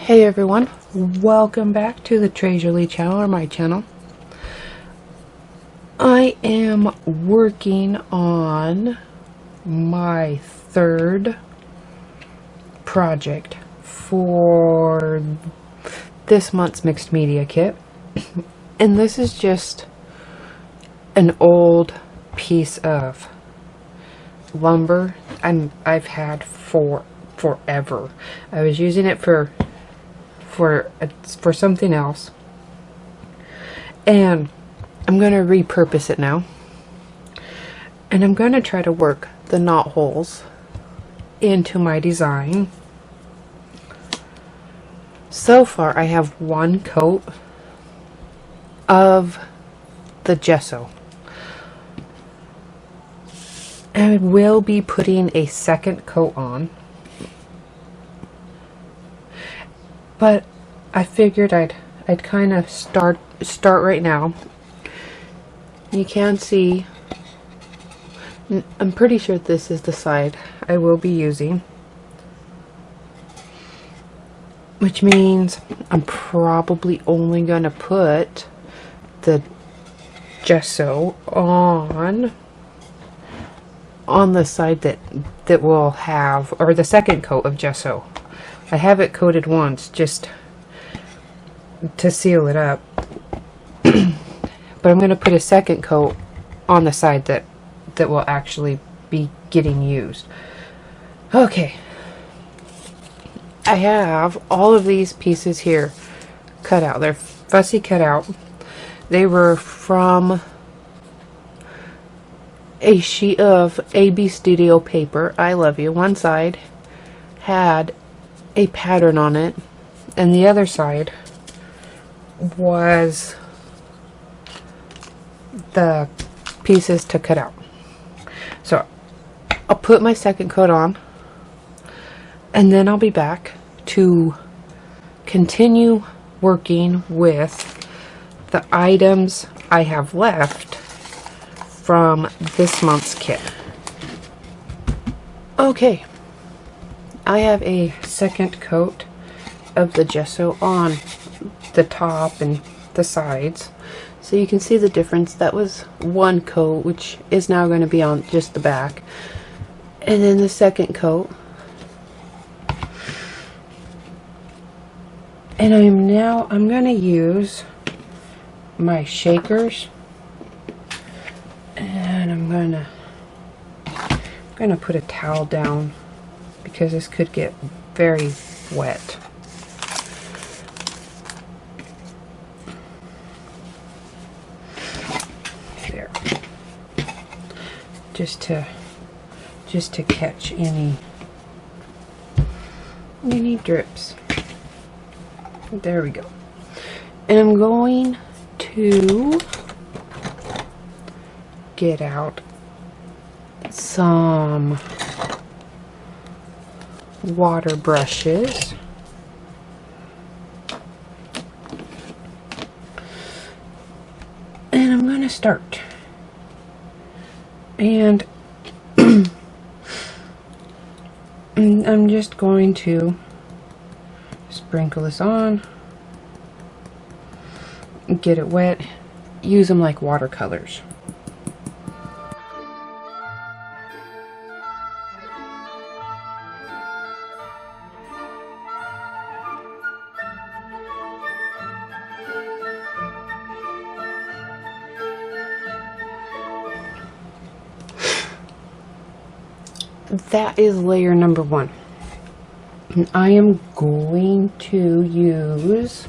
Hey everyone, welcome back to the Tres Jolie channel, or my channel. I am working on my third project for this month's mixed media kit. And this is just an old piece of lumber I've had for forever. I was using it for something else, and I'm going to repurpose it now, and I'm going to try to work the knot holes into my design. So far I have one coat of the gesso. I will be putting a second coat on, but I figured I'd kind of start right now. You can see, I'm pretty sure this is the side I will be using, which means I'm probably only going to put the gesso on the side that will have, or the second coat of gesso. I have it coated once just to seal it up, but I'm going to put a second coat on the side that will actually be getting used. Okay, I have all of these pieces here cut out. They're fussy cut out. They were from a sheet of AB Studio paper. I love you. One side had a pattern on it, and the other side was the pieces to cut out. So I'll put my second coat on, and then I'll be back to continue working with the items I have left from this month's kit. Okay, I have a second coat of the gesso on the top and the sides, so you can see the difference. That was one coat, which is now going to be on just the back, and then the second coat. And I'm going to use my shakers, and I'm going to put a towel down because this could get very wet. There. Just to catch any drips. There we go. And I'm going to get out some water brushes, and I'm going to start, and I'm just going to sprinkle this on, get it wet, use them like watercolors. That is layer number one. And I am going to use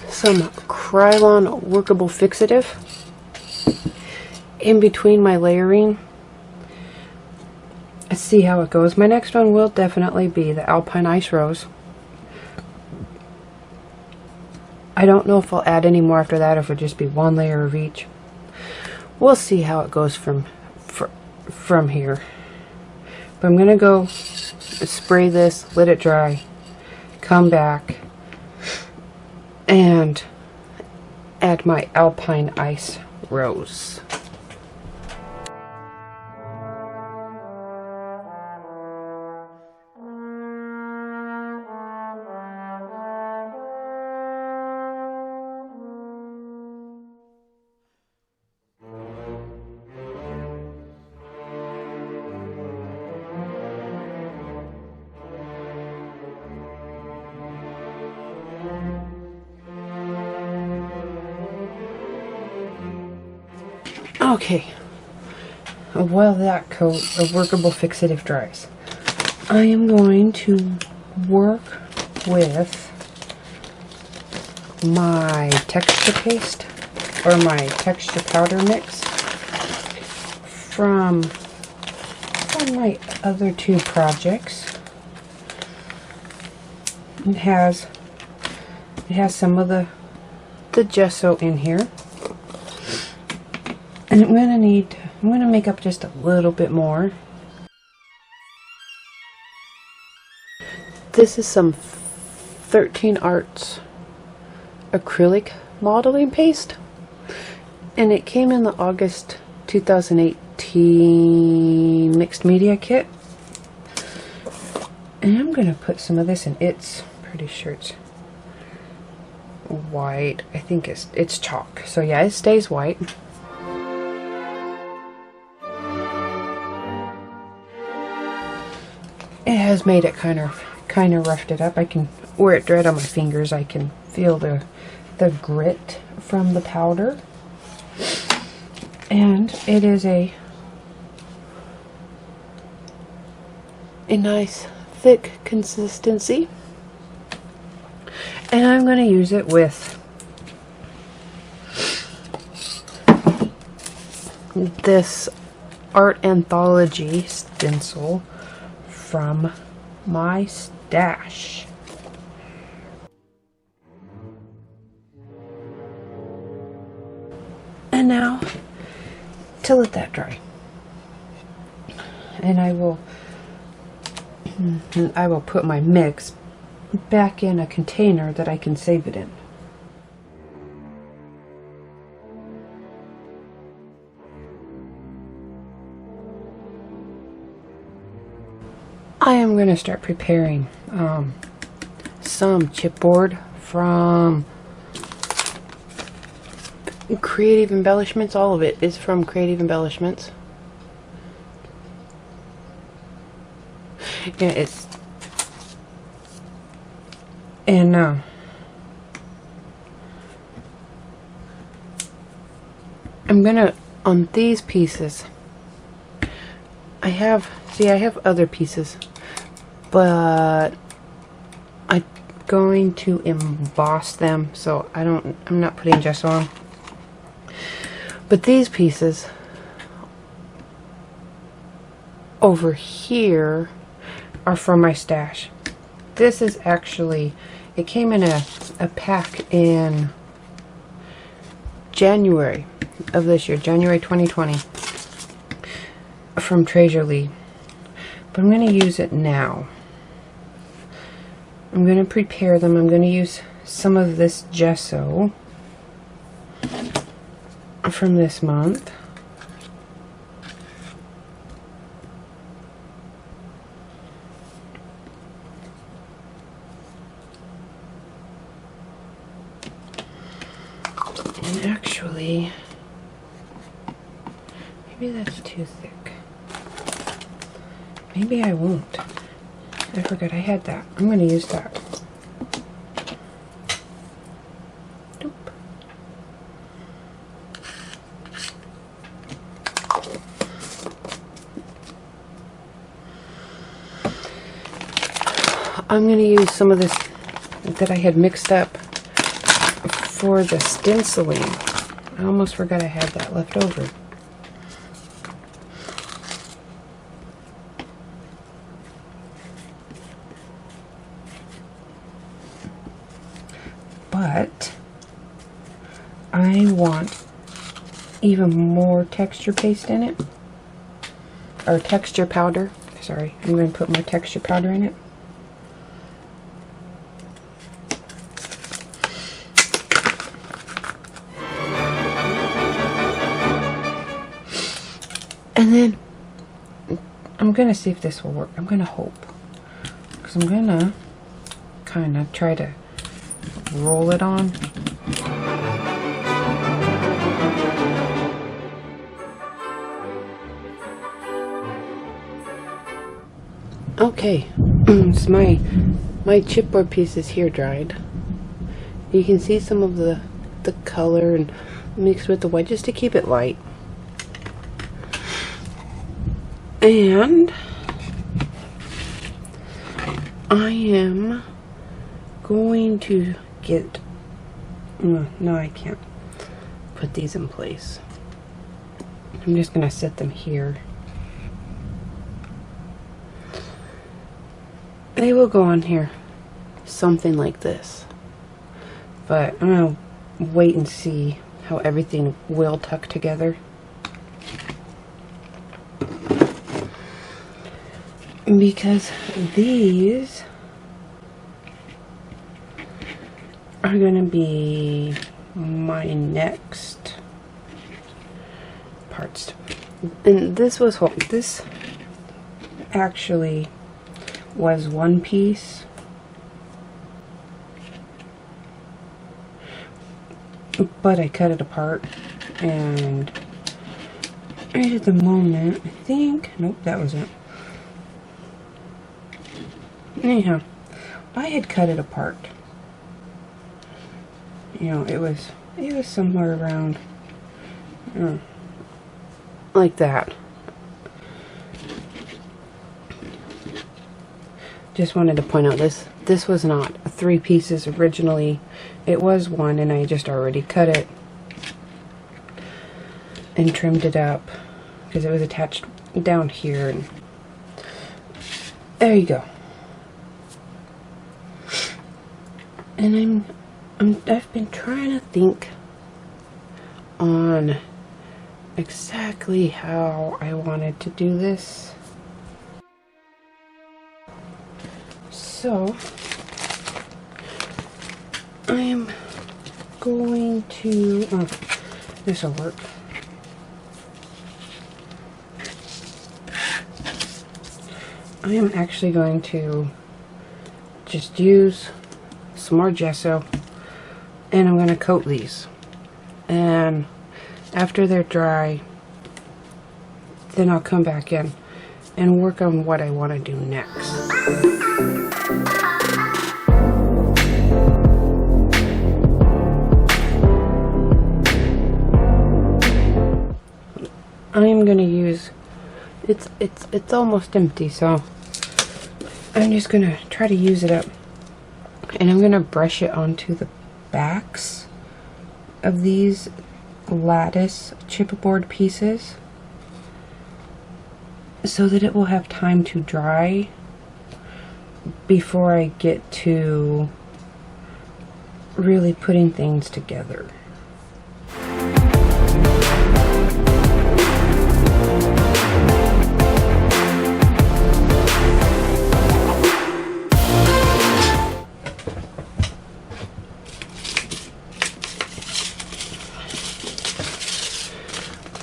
some Krylon workable fixative in between my layering. Let's see how it goes. My next one will definitely be the Alpine Ice Rose. I don't know if I'll add any more after that, or if it'll just be one layer of each. We'll see how it goes from here. But I'm gonna go spray this, let it dry, come back, and add my Alpine Ice Rose. Okay, while that coat of Workable Fixative dries, I am going to work with my texture paste or my texture powder mix from my other two projects. It has some of the gesso in here. And I'm going to make up just a little bit more. This is some 13 Arts acrylic modeling paste. And it came in the August 2018 mixed media kit. And I'm going to put some of this in. It's pretty sure it's white. I think it's chalk. So yeah, it stays white. It has made it kind of roughed it up. I can, where it dried on my fingers, I can feel the grit from the powder. And it is a nice thick consistency. And I'm going to use it with this art anthology stencil from my stash. And now to let that dry. And I will put my mix back in a container that I can save it in. I am going to start preparing some chipboard from Creative Embellishments. All of it is from Creative Embellishments. Yeah, it's and I'm gonna, on these pieces, I have other pieces, but I'm going to emboss them, so I'm not putting gesso on. But these pieces over here are from my stash. This is actually, it came in a pack in January of this year, January 2020, from Tres Jolie. But I'm going to use it now. I'm going to prepare them. I'm going to use some of this gesso from this month. And actually, maybe that's too thick. Maybe I won't. I forgot I had that. I'm going to use that. Doop. I'm going to use some of this that I had mixed up for the stenciling. I almost forgot I had that left over. But I want even more texture paste in it, or texture powder. Sorry, I'm going to put more texture powder in it. And then I'm gonna see if this will work. I'm gonna hope, because I'm gonna kind of try to roll it on. Okay, so my chipboard piece is here dried. You can see some of the color and mixed with the white just to keep it light. And I am going to get, no, I can't put these in place. I'm just going to set them here. They will go on here, something like this. But I'm going to wait and see how everything will tuck together. Because these are going to be my next parts. And this actually was one piece, but I cut it apart, and right at the moment, I think, nope, that wasn't. Anyhow, I had cut it apart. You know, it was somewhere around like that. Just wanted to point out this was not 3 pieces originally. It was one, and I just already cut it and trimmed it up because it was attached down here. And there you go. And I've been trying to think on exactly how I wanted to do this. So I am going to, this will work. I am actually going to just use some more gesso, and I'm going to coat these, and after they're dry, then I'll come back in and work on what I want to do next. I am going to use, it's almost empty, so I'm just going to try to use it up. And I'm going to brush it onto the backs of these lattice chipboard pieces so that it will have time to dry before I get to really putting things together.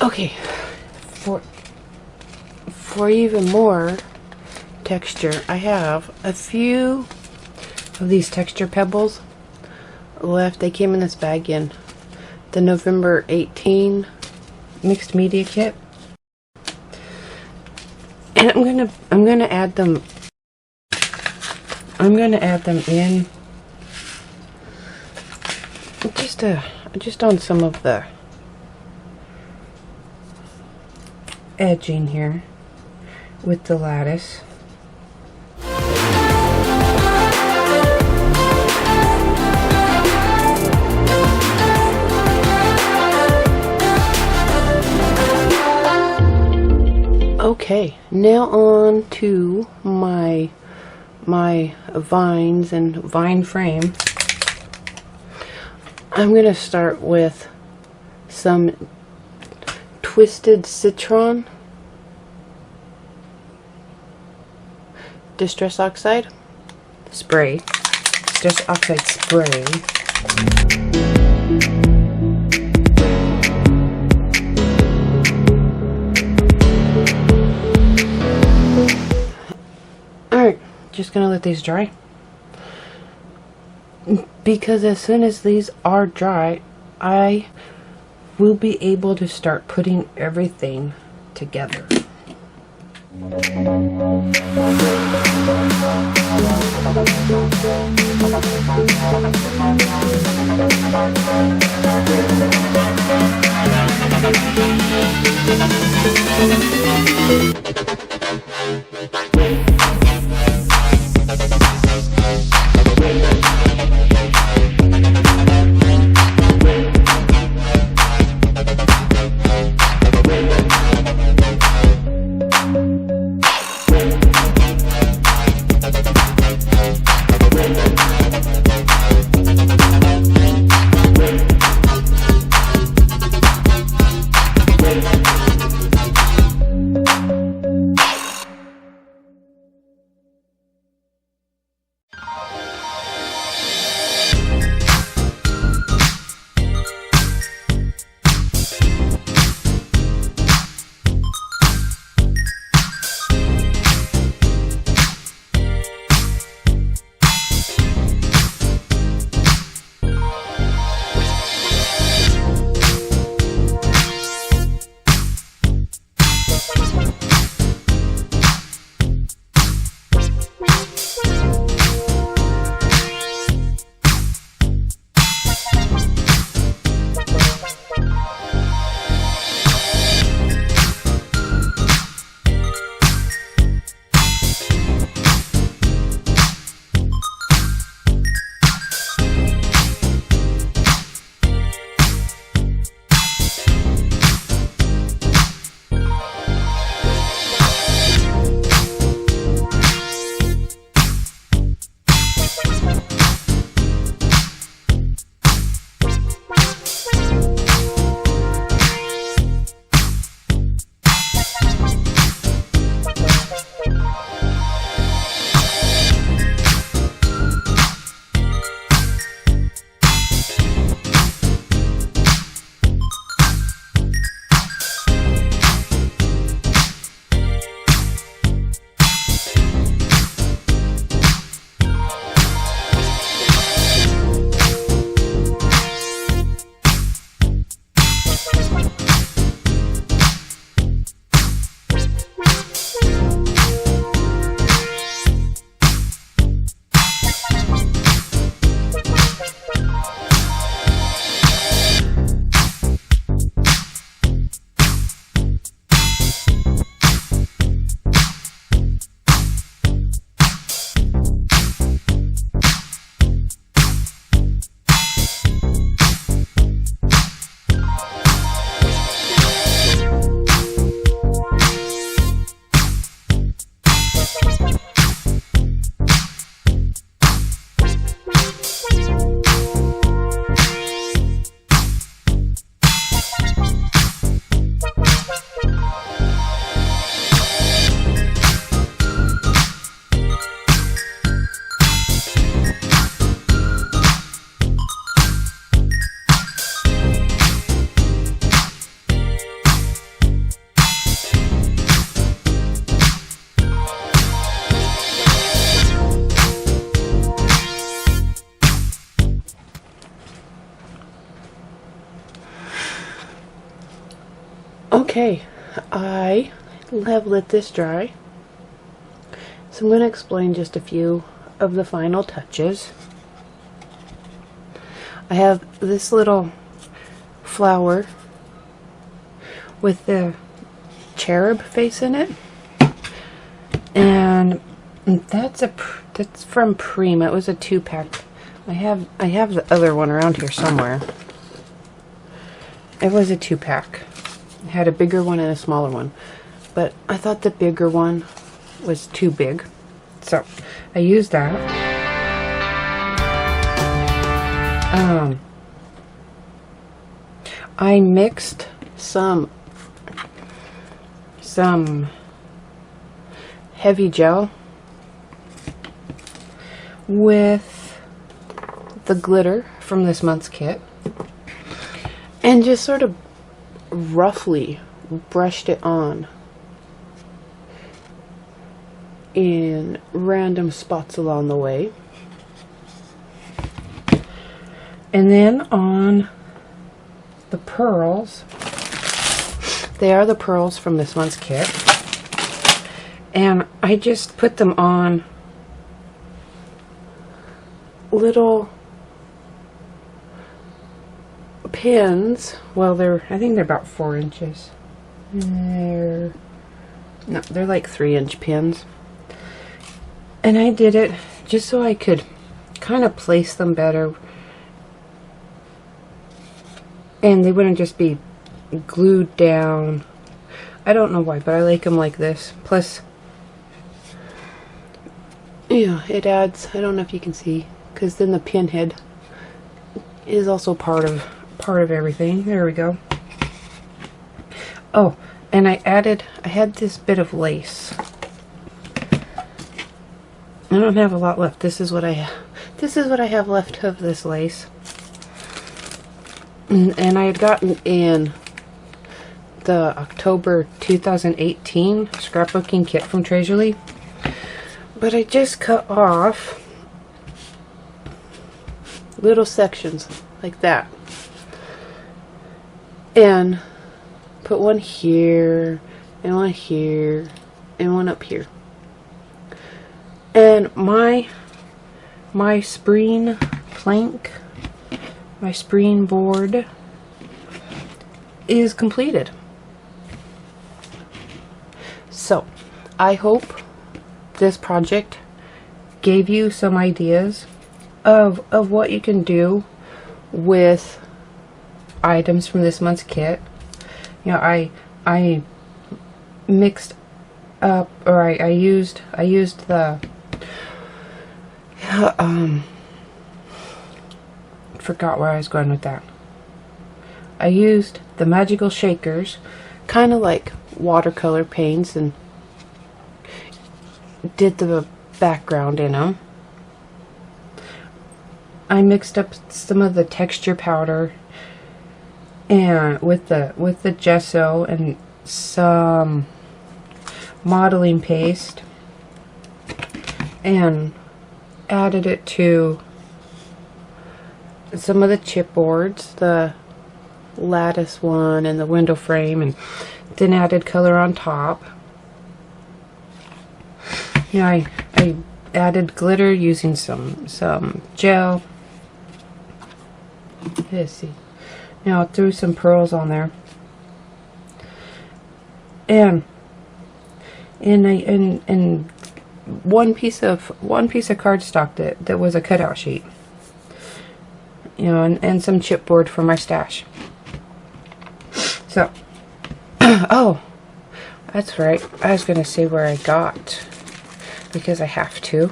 Okay, for even more texture, I have a few of these texture pebbles left. They came in this bag in the November 18 mixed media kit, and I'm gonna add them. I'm gonna add them in just on some of the edging here with the lattice. Okay, now on to my vines and vine frame. I'm gonna start with some Twisted Citron Distress Oxide spray. Distress Oxide spray. just gonna let these dry. Because as soon as these are dry, I will be able to start putting everything together. Okay, I have let this dry, so I'm going to explain just a few of the final touches. I have this little flower with the cherub face in it, and that's from Prima. It was a 2-pack. I have the other one around here somewhere. It was a 2-pack. It had a bigger one and a smaller one, but I thought the bigger one was too big, so I used that. I mixed some heavy gel with the glitter from this month's kit and just sort of roughly brushed it on in random spots along the way. And then on the pearls, they are the pearls from this month's kit, and I just put them on little pins. Well, I think they're about 4 inches. They're like 3-inch pins, and I did it just so I could kind of place them better, and they wouldn't just be glued down. I don't know why, but I like them like this. Plus, yeah, it adds, I don't know if you can see, because then the pin head is also part of everything. There we go. Oh, and I had this bit of lace. I don't have a lot left. This is what I have left of this lace. And I had gotten in the October 2018 scrapbooking kit from Tres Jolie, but I just cut off little sections like that and put one here and one here and one up here. And my screen plank, my screen board is completed. So I hope this project gave you some ideas of what you can do with items from this month's kit. You know, I mixed up, or I used the forgot where I was going with that. I used the magical shakers, kind of like watercolor paints, and did the background in them. I mixed up some of the texture powder and with the gesso and some modeling paste, and added it to some of the chipboards, the lattice one and the window frame, and then added color on top. You know, I added glitter using some gel. Let's see. Now I threw some pearls on there, and one piece of cardstock that was a cutout sheet. You know, and some chipboard for my stash. So, oh, that's right. I was gonna say where I got, because I have to,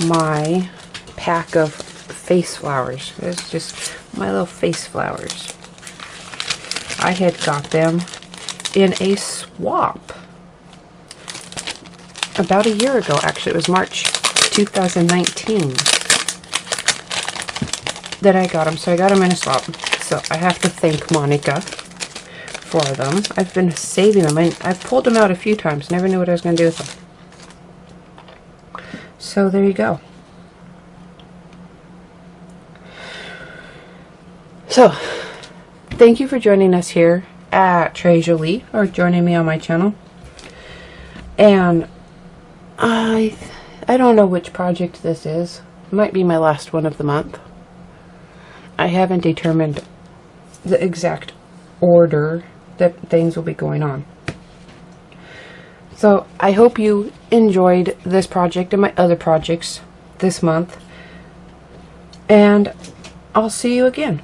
my pack of face flowers. It's just my little face flowers. I had got them in a swap about a year ago. Actually, it was March 2019 that I got them. So I got them in a swap. So I have to thank Monica for them. I've been saving them. I've pulled them out a few times. Never knew what I was going to do with them. So there you go. So, thank you for joining us here at Tres Jolie, or joining me on my channel. And I don't know which project this is. It might be my last one of the month. I haven't determined the exact order that things will be going on. So I hope you enjoyed this project and my other projects this month. And I'll see you again.